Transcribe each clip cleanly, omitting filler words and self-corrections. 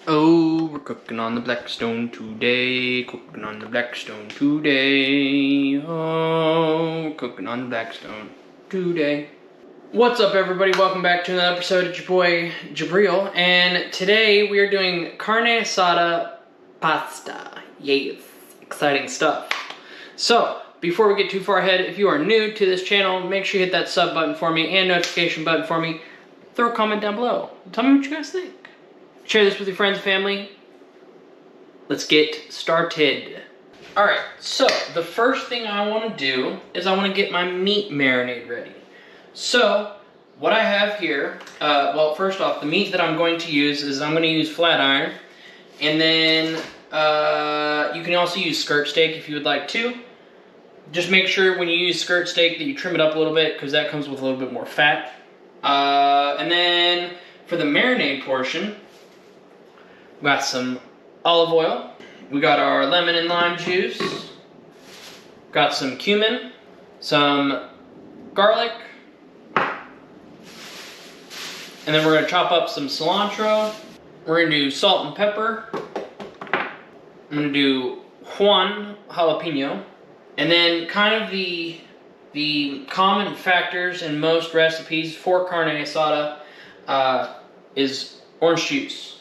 Oh, we're cooking on the Blackstone today. Cooking on the Blackstone today. Oh, we're cooking on the Blackstone today. What's up, everybody? Welcome back to another episode of your boy Jabril. And today we are doing Carne Asada pasta. Yes, exciting stuff. So, before we get too far ahead, if you are new to this channel, make sure you hit that sub button for me and notification button for me. Throw a comment down below. Tell me what you guys think. Share this with your friends and family. Let's get started. Alright, so the first thing I want to do is I want to get my meat marinade ready. So, what I have here, well, first off, the meat that I'm going to use is I'm going to use flat iron. And then you can also use skirt steak if you would like to. Just make sure when you use skirt steak that you trim it up a little bit because that comes with a little bit more fat. And then for the marinade portion, we got some olive oil. We got our lemon and lime juice. Got some cumin, some garlic. And then we're gonna chop up some cilantro. We're gonna do salt and pepper. I'm gonna do one jalapeno. And then kind of the common factors in most recipes for carne asada is orange juice.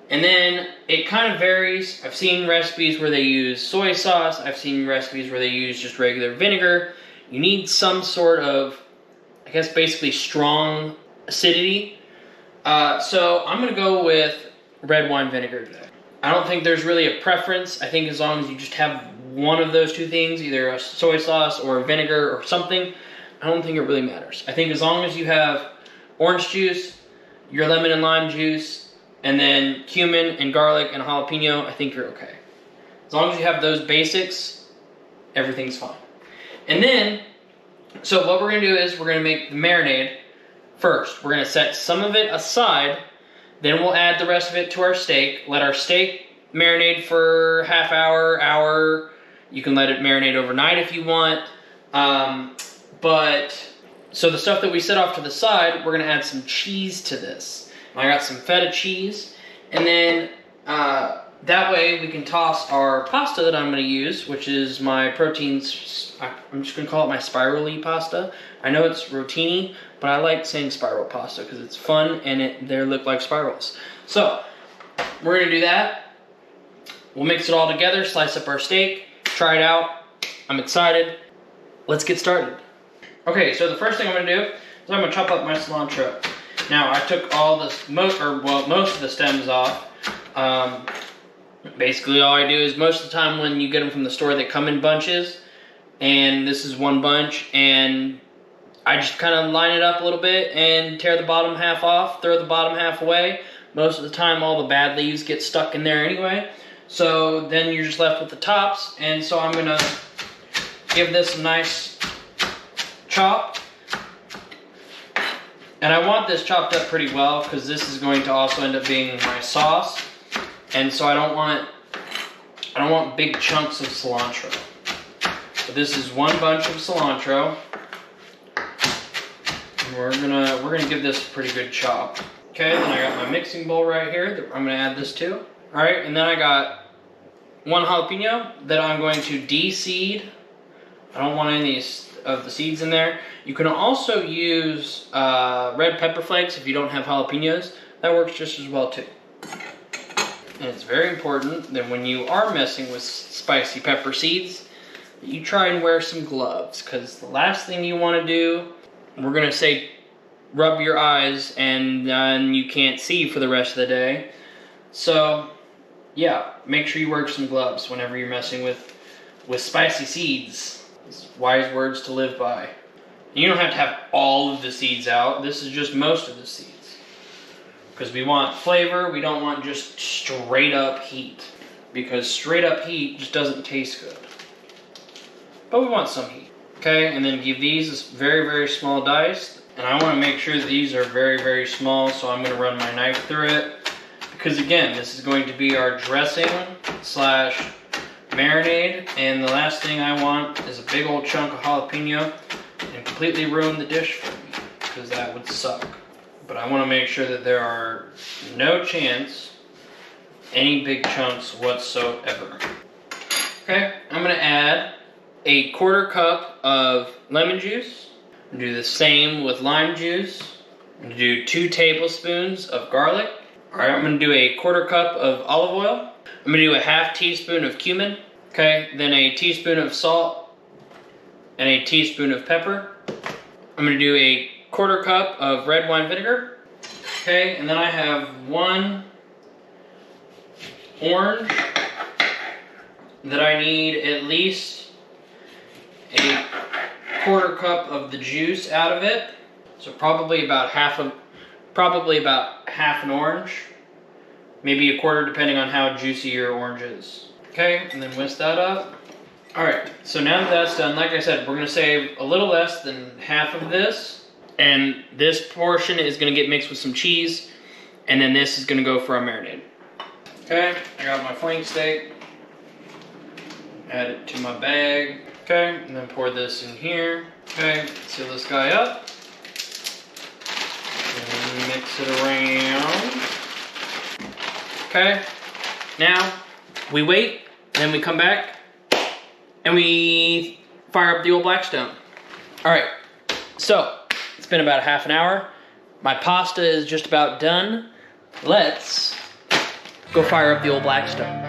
And then it kind of varies. I've seen recipes where they use soy sauce. I've seen recipes where they use just regular vinegar. You need some sort of, I guess, basically strong acidity. So I'm going to go with red wine vinegar today. I don't think there's really a preference. I think as long as you just have one of those two things, either a soy sauce or a vinegar or something, I don't think it really matters. I think as long as you have orange juice, your lemon and lime juice, and then cumin and garlic and jalapeno, I think you're okay. As long as you have those basics, everything's fine. And then, so what we're going to do is we're going to make the marinade first. We're going to set some of it aside, then we'll add the rest of it to our steak. Let our steak marinate for half hour. You can let it marinate overnight if you want. So the stuff that we set off to the side, we're going to add some cheese to this. I got some feta cheese, and then that way we can toss our pasta that I'm going to use, which is my proteins. I'm just going to call it my spirally pasta. I know it's rotini, but I like saying spiral pasta because it's fun and they look like spirals. So we're going to do that. We'll mix it all together, slice up our steak, try it out. I'm excited. Let's get started. Okay, so the first thing I'm going to do is I'm going to chop up my cilantro. Now, I took all this, most of the stems off. Basically, all I do is most of the time when you get them from the store, they come in bunches. And this is one bunch. And I just kind of line it up a little bit and tear the bottom half off, throw the bottom half away. Most of the time, all the bad leaves get stuck in there anyway. So then you're just left with the tops. And so I'm going to give this a nice chop. And I want this chopped up pretty well because this is going to also end up being my sauce. And so I don't want big chunks of cilantro. But this is one bunch of cilantro. And we're gonna give this a pretty good chop. Okay, then I got my mixing bowl right here that I'm gonna add this to. Alright, and then I got one jalapeno that I'm going to de-seed. I don't want any of the seeds in there. You can also use red pepper flakes if you don't have jalapenos. That works just as well too. And it's very important that when you are messing with spicy pepper seeds, that you try and wear some gloves, because the last thing you want to do, we're going to say rub your eyes and then you can't see for the rest of the day. So yeah, make sure you wear some gloves whenever you're messing with spicy seeds. It's wise words to live by. You don't have to have all of the seeds out. This is just most of the seeds. Because we want flavor, we don't want just straight up heat. Because straight up heat just doesn't taste good. But we want some heat. Okay, and then give these very, very small dice. And I want to make sure that these are very, very small, so I'm going to run my knife through it. Because again, this is going to be our dressing slash marinade, and the last thing I want is a big old chunk of jalapeno and completely ruin the dish for me, because that would suck. But I want to make sure that there are no chance any big chunks whatsoever. Okay, I'm gonna add a 1/4 cup of lemon juice. I'm gonna do the same with lime juice. I'm gonna do 2 tablespoons of garlic. All right, I'm gonna do a 1/4 cup of olive oil. I'm gonna do a 1/2 teaspoon of cumin. Okay, then a teaspoon of salt and a teaspoon of pepper. I'm gonna do a 1/4 cup of red wine vinegar. Okay, and then I have 1 orange that I need at least a 1/4 cup of the juice out of it. So probably about half an orange, maybe a 1/4 depending on how juicy your orange is. Okay, and then whisk that up. All right, so now that that's done, like I said, we're gonna save a little less than half of this, and this portion is gonna get mixed with some cheese, and then this is gonna go for our marinade. Okay, I got my flank steak. Add it to my bag. Okay, and then pour this in here. Okay, seal this guy up. And mix it around. Okay, now we wait, and then we come back, and we fire up the old Blackstone. All right, so it's been about half an hour. My pasta is just about done. Let's go fire up the old Blackstone.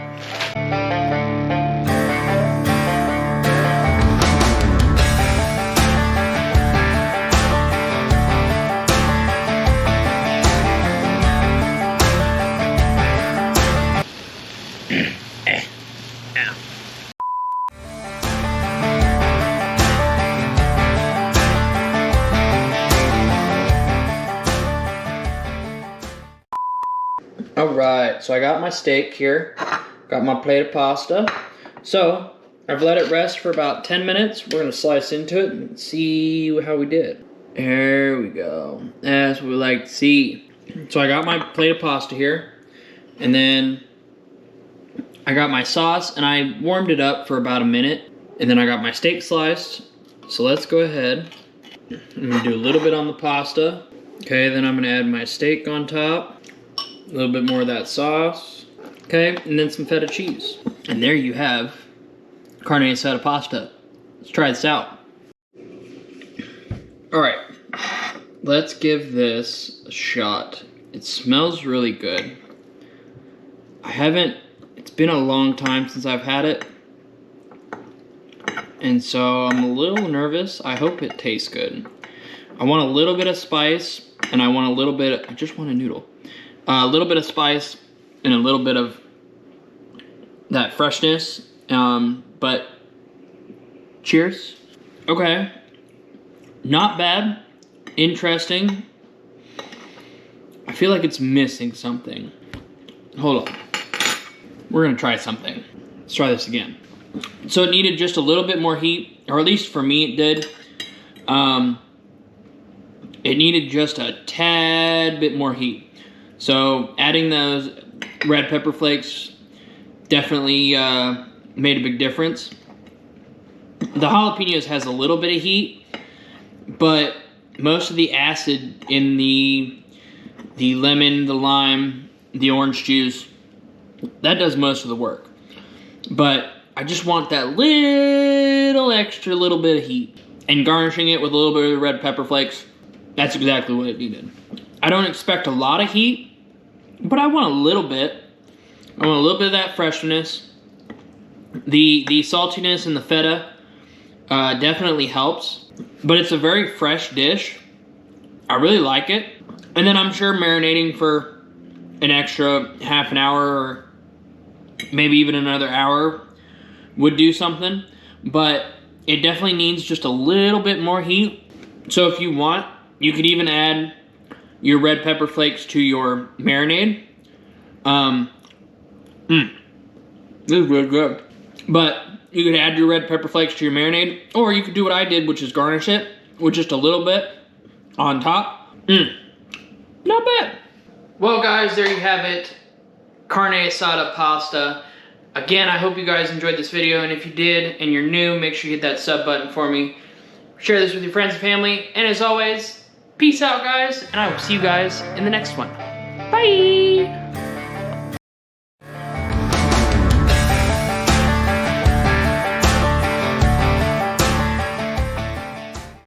All right, so I got my steak here, got my plate of pasta. So I've let it rest for about 10 minutes. We're gonna slice into it and see how we did. There we go. That's what we like to see. So I got my plate of pasta here, and then I got my sauce, and I warmed it up for about a minute, and then I got my steak sliced. So let's go ahead. I'm gonna do a little bit on the pasta. Okay, then I'm gonna add my steak on top. A little bit more of that sauce. Okay, and then some feta cheese. And there you have carne asada pasta. Let's try this out. All right, let's give this a shot. It smells really good. It's been a long time since I've had it. And so I'm a little nervous. I hope it tastes good. I want a little bit of spice, and I just want a noodle. A little bit of spice and a little bit of that freshness, but cheers. Okay, not bad, interesting. I feel like it's missing something. Hold on, we're gonna try something. Let's try this again. So it needed just a little bit more heat, or at least for me it did. It needed just a tad bit more heat. So adding those red pepper flakes definitely made a big difference. The jalapenos has a little bit of heat, but most of the acid in the lemon, the lime, the orange juice, that does most of the work. But I just want that extra little bit of heat. And garnishing it with a little bit of the red pepper flakes, that's exactly what it needed. I don't expect a lot of heat, but I want a little bit. I want a little bit of that freshness. The saltiness and the feta definitely helps, but it's a very fresh dish. I really like it. And then I'm sure marinating for an extra half an hour or maybe even another hour would do something, but it definitely needs just a little bit more heat. So if you want, you could even add your red pepper flakes to your marinade. This is really good. But you could add your red pepper flakes to your marinade, or you could do what I did, which is garnish it with just a little bit on top. Not bad. Well guys, there you have it. Carne asada pasta. Again, I hope you guys enjoyed this video, and if you did and you're new, make sure you hit that sub button for me. Share this with your friends and family, and as always, peace out guys, and I will see you guys in the next one. Bye!